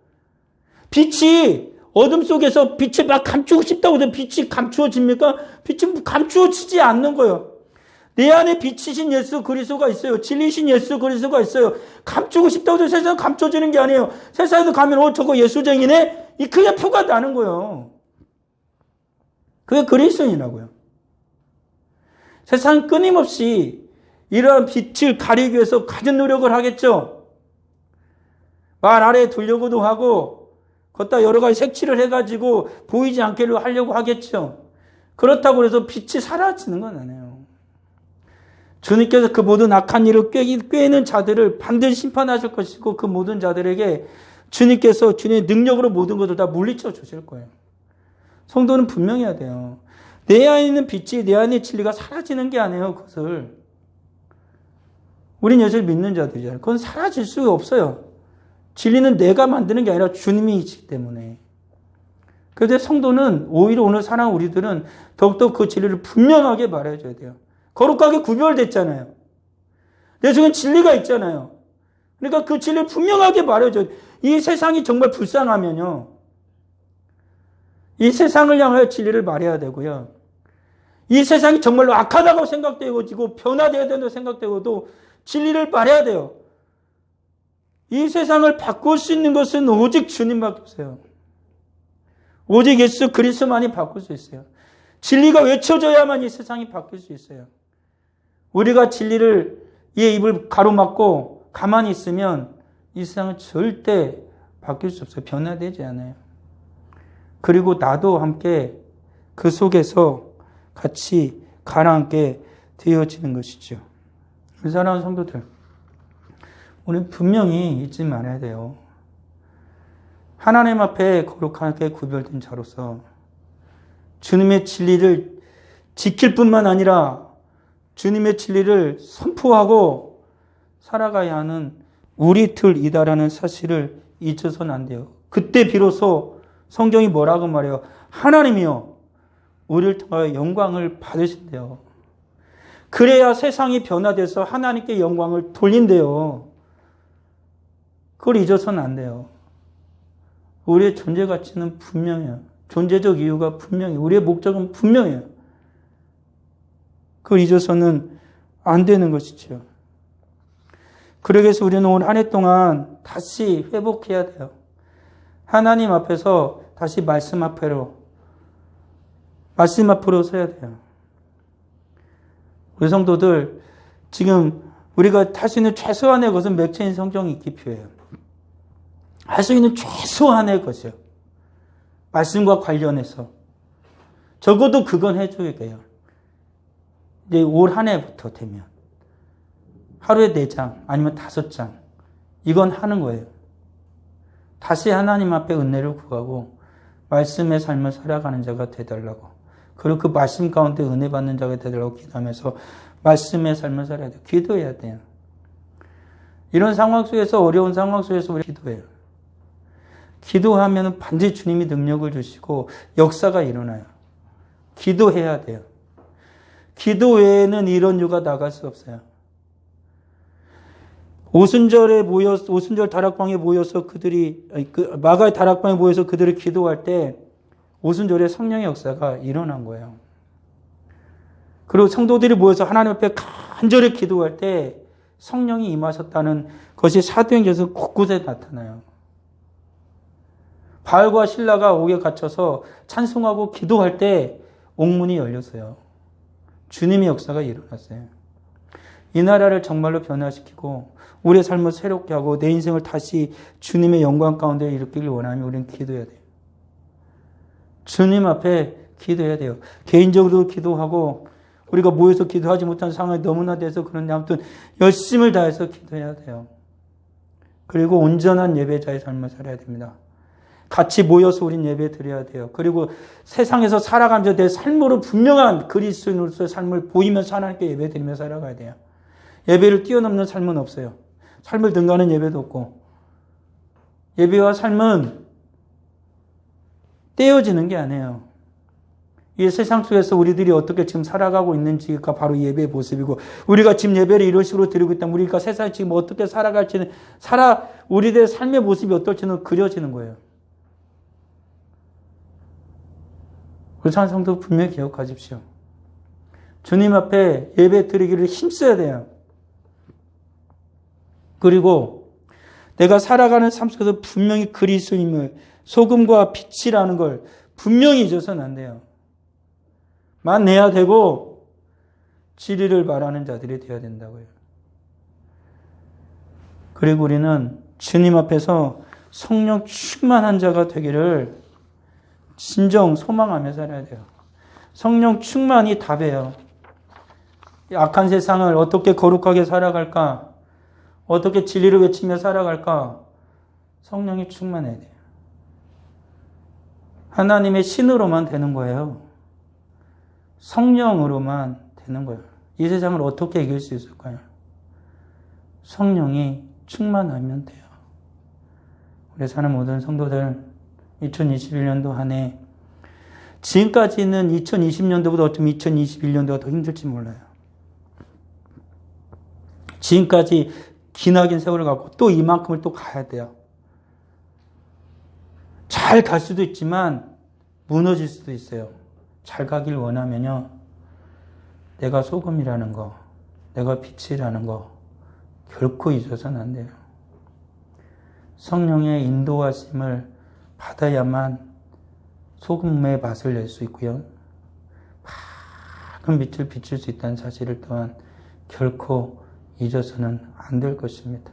빛이 어둠 속에서 빛을 막 감추고 싶다고 해서 빛이 감추어집니까? 빛이 감추어지지 않는 거예요. 내 안에 빛이신 예수 그리스도가 있어요. 진리신 예수 그리스도가 있어요. 감추고 싶다고 해서 세상 감춰지는 게 아니에요. 세상에도 가면 저거 예수쟁이네? 이 그게 표가 나는 거예요. 그게 그리스도인이라고요. 세상은 끊임없이 이러한 빛을 가리기 위해서 가진 노력을 하겠죠. 말 아래에 두려고도 하고 걷다 여러 가지 색칠을 해가지고 보이지 않게 하려고 하겠죠. 그렇다고 해서 빛이 사라지는 건 아니에요. 주님께서 그 모든 악한 일을 꾀는 자들을 반드시 심판하실 것이고 그 모든 자들에게 주님께서 주님의 능력으로 모든 것을 다 물리쳐 주실 거예요. 성도는 분명해야 돼요. 내 안에 있는 빛이 내 안의 진리가 사라지는 게 아니에요. 그것을. 우린 예수를 믿는 자들이잖아요. 그건 사라질 수가 없어요. 진리는 내가 만드는 게 아니라 주님이시기 때문에. 그런데 성도는 오히려 오늘 사랑하는 우리들은 더욱더 그 진리를 분명하게 말해줘야 돼요. 거룩하게 구별됐잖아요. 내 속엔 진리가 있잖아요. 그러니까 그 진리를 분명하게 말해줘야 돼요. 이 세상이 정말 불쌍하면요. 이 세상을 향하여 진리를 말해야 되고요. 이 세상이 정말로 악하다고 생각되고 변화되어야 된다고 생각되고도 진리를 말해야 돼요. 이 세상을 바꿀 수 있는 것은 오직 주님밖에 없어요. 오직 예수 그리스도만이 바꿀 수 있어요. 진리가 외쳐져야만 이 세상이 바뀔 수 있어요. 우리가 진리를 이 입을 가로막고 가만히 있으면 이 세상은 절대 바뀔 수 없어요. 변화되지 않아요. 그리고 나도 함께 그 속에서 같이 가라앉게 되어지는 것이죠. 사랑하는 성도들, 우리 분명히 잊지 말아야 돼요. 하나님 앞에 거룩하게 구별된 자로서 주님의 진리를 지킬 뿐만 아니라 주님의 진리를 선포하고 살아가야 하는 우리 틀이다라는 사실을 잊어서는 안 돼요. 그때 비로소 성경이 뭐라고 말해요? 하나님이요 우리를 통하여 영광을 받으신대요. 그래야 세상이 변화돼서 하나님께 영광을 돌린대요. 그걸 잊어서는 안 돼요. 우리의 존재 가치는 분명해요. 존재적 이유가 분명해요. 우리의 목적은 분명해요. 그걸 잊어서는 안 되는 것이죠. 그러기 위해서 우리는 오늘 한 해 동안 다시 회복해야 돼요. 하나님 앞에서 다시 말씀 앞으로 서야 돼요. 우리 성도들 지금 우리가 할 수 있는 최소한의 것은 맥체인 성경 읽기 표예요. 할 수 있는 최소한의 것이요. 말씀과 관련해서 적어도 그건 해줘야 돼요. 이제 올 한 해부터 되면 하루에 4장 아니면 5장 이건 하는 거예요. 다시 하나님 앞에 은혜를 구하고 말씀의 삶을 살아가는 자가 되달라고. 그리고 그 말씀 가운데 은혜 받는 자가 되달라고 기도하면서 말씀의 삶을 살아야 돼요. 기도해야 돼요. 이런 상황 속에서, 어려운 상황 속에서 우리 기도해요. 기도하면 반드시 주님이 능력을 주시고 역사가 일어나요. 기도해야 돼요. 기도 외에는 이런 유가 나갈 수 없어요. 오순절 다락방에 모여서 마가의 다락방에 모여서 그들이 기도할 때 오순절에 성령의 역사가 일어난 거예요. 그리고 성도들이 모여서 하나님 앞에 간절히 기도할 때 성령이 임하셨다는 것이 사도행전에서 곳곳에 나타나요. 바울과 실라가 옥에 갇혀서 찬송하고 기도할 때 옥문이 열렸어요. 주님의 역사가 일어났어요. 이 나라를 정말로 변화시키고 우리의 삶을 새롭게 하고 내 인생을 다시 주님의 영광 가운데 일으키길 원하면 우리는 기도해야 돼요. 주님 앞에 기도해야 돼요. 개인적으로 기도하고 우리가 모여서 기도하지 못한 상황이 너무나 돼서 그런데 아무튼 열심을 다해서 기도해야 돼요. 그리고 온전한 예배자의 삶을 살아야 됩니다. 같이 모여서 우린 예배 드려야 돼요. 그리고 세상에서 살아가면서 내 삶으로 분명한 그리스도인으로서의 삶을 보이면서 하나님께 예배 드리며 살아가야 돼요. 예배를 뛰어넘는 삶은 없어요. 삶을 능가하는 예배도 없고 예배와 삶은 떼어지는 게 아니에요. 이 세상 속에서 우리들이 어떻게 지금 살아가고 있는지가 바로 예배의 모습이고 우리가 지금 예배를 이런 식으로 드리고 있다면 우리가 세상에 지금 어떻게 살아갈지는 우리들의 삶의 모습이 어떨지는 그려지는 거예요. 우리 찬성도 분명히 기억하십시오. 주님 앞에 예배 드리기를 힘써야 돼요. 그리고 내가 살아가는 삶 속에서 분명히 그리스도임을 소금과 빛이라는 걸 분명히 잊어서는 안 돼요. 만내야 되고 진리를 말하는 자들이 되어야 된다고요. 그리고 우리는 주님 앞에서 성령 충만한 자가 되기를 진정 소망하며 살아야 돼요. 성령 충만이 답이에요. 이 악한 세상을 어떻게 거룩하게 살아갈까? 어떻게 진리를 외치며 살아갈까? 성령이 충만해야 돼요. 하나님의 신으로만 되는 거예요. 성령으로만 되는 거예요. 이 세상을 어떻게 이길 수 있을까요? 성령이 충만하면 돼요. 우리 사는 모든 성도들 2021년도 한 해 지금까지는 2020년도보다 어쩌면 2021년도가 더 힘들지 몰라요. 지금까지 기나긴 세월을 갖고 또 이만큼을 또 가야 돼요. 잘 갈 수도 있지만 무너질 수도 있어요. 잘 가길 원하면요. 내가 소금이라는 거, 내가 빛이라는 거 결코 잊어서는 안 돼요. 성령의 인도하심을 받아야만 소금의 맛을 낼 수 있고요. 밝은 빛을 비출 수 있다는 사실을 또한 결코 잊어서는 안 될 것입니다.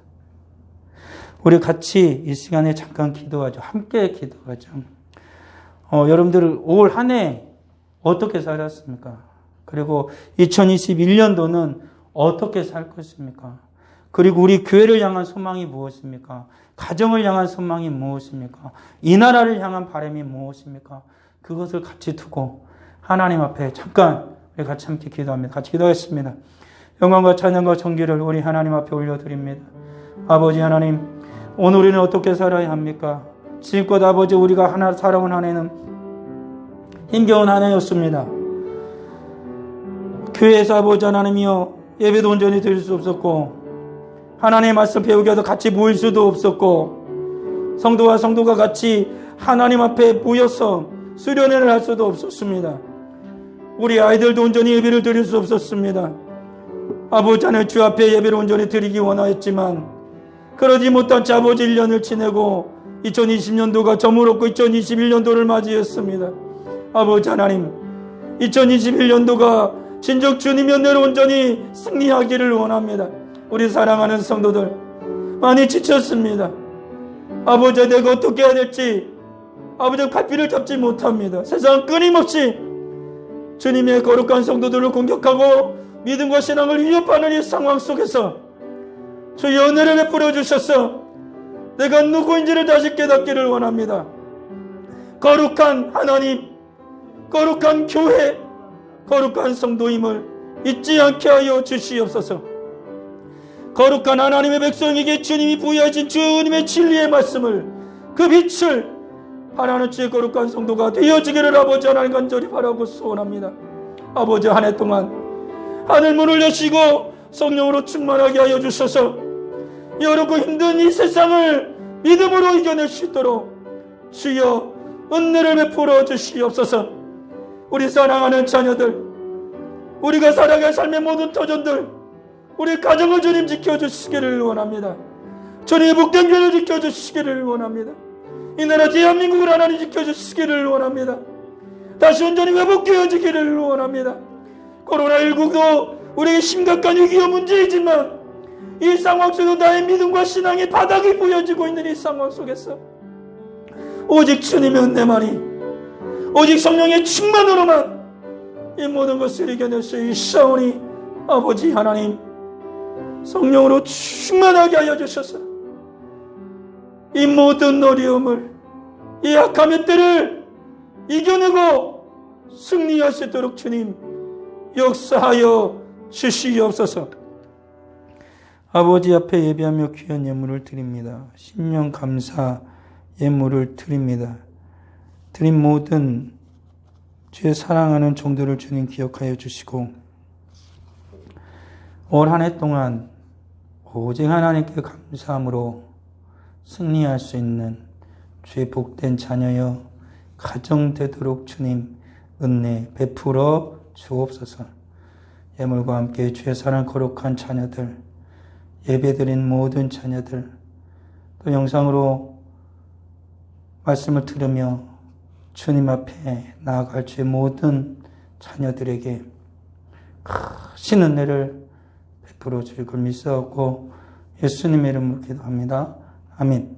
우리 같이 이 시간에 잠깐 기도하죠. 함께 기도하죠. 여러분들 올 한 해 어떻게 살았습니까? 그리고 2021년도는 어떻게 살 것입니까? 그리고 우리 교회를 향한 소망이 무엇입니까? 가정을 향한 소망이 무엇입니까? 이 나라를 향한 바람이 무엇입니까? 그것을 같이 두고 하나님 앞에 잠깐 우리 같이 함께 기도합니다. 같이 기도하겠습니다. 영광과 찬양과 존귀를 우리 하나님 앞에 올려드립니다. 아버지 하나님, 오늘 우리는 어떻게 살아야 합니까? 지금껏 아버지 우리가 하나 살아온 한 해는 힘겨운 한 해였습니다. 교회에서 아버지 하나님이여 예배도 온전히 드릴 수 없었고 하나님의 말씀 배우기 위해서 같이 모일 수도 없었고 성도와 성도가 같이 하나님 앞에 모여서 수련회를 할 수도 없었습니다. 우리 아이들도 온전히 예배를 드릴 수 없었습니다. 아버지 하나님 주 앞에 예배를 온전히 드리기 원하였지만 그러지 못한 채 아버지 1년을 지내고 2020년도가 저물었고 2021년도를 맞이했습니다. 아버지 하나님 2021년도가 진정 주님의 은혜로 온전히 승리하기를 원합니다. 우리 사랑하는 성도들 많이 지쳤습니다. 아버지 내가 어떻게 해야 될지 아버지 갈피를 잡지 못합니다. 세상은 끊임없이 주님의 거룩한 성도들을 공격하고 믿음과 신앙을 위협하는 이 상황 속에서 주의 은혜를 베풀어 주셔서 내가 누구인지를 다시 깨닫기를 원합니다. 거룩한 하나님, 거룩한 교회, 거룩한 성도임을 잊지 않게 하여 주시옵소서. 거룩한 하나님의 백성에게 주님이 부여하신 주님의 진리의 말씀을, 그 빛을 하나는 주의 거룩한 성도가 되어지기를 아버지 하나님 간절히 바라고 소원합니다. 아버지, 한 해 동안 하늘문을 여시고 성령으로 충만하게 하여 주셔서 여러분 힘든 이 세상을 믿음으로 이겨낼 수 있도록 주여 은혜를 베풀어 주시옵소서. 우리 사랑하는 자녀들, 우리가 살아갈 삶의 모든 터전들, 우리 가정을 주님 지켜주시기를 원합니다. 주님의 복된 교회를 지켜주시기를 원합니다. 이 나라 대한민국을 하나님 지켜주시기를 원합니다. 다시 온전히 회복되어지기를 원합니다. 코로나19도 우리에게 심각한 위기와 문제이지만 이 상황 속에서 나의 믿음과 신앙의 바닥이 보여지고 있는 이 상황 속에서 오직 주님의 은혜만이, 오직 성령의 충만으로만 이 모든 것을 이겨낼 수 있사오니 아버지 하나님, 성령으로 충만하게 하여 주셔서 이 모든 어려움을, 이 악함의 때를 이겨내고 승리할 수 있도록 주님 역사하여 주시옵소서. 아버지 앞에 예배하며 귀한 예물을 드립니다. 신령 감사 예물을 드립니다. 드린 모든 주의 사랑하는 종들을 주님 기억하여 주시고 올 한 해 동안 오직 하나님께 감사함으로 승리할 수 있는 주의 복된 자녀여 가정 되도록 주님 은혜 베풀어 주옵소서. 예물과 함께 주의 사랑 거룩한 자녀들, 예배드린 모든 자녀들, 또 영상으로 말씀을 들으며 주님 앞에 나아갈 주의 모든 자녀들에게 크신 은혜를 베풀어 주실 걸 믿사옵고 예수님의 이름으로 기도합니다. 아멘.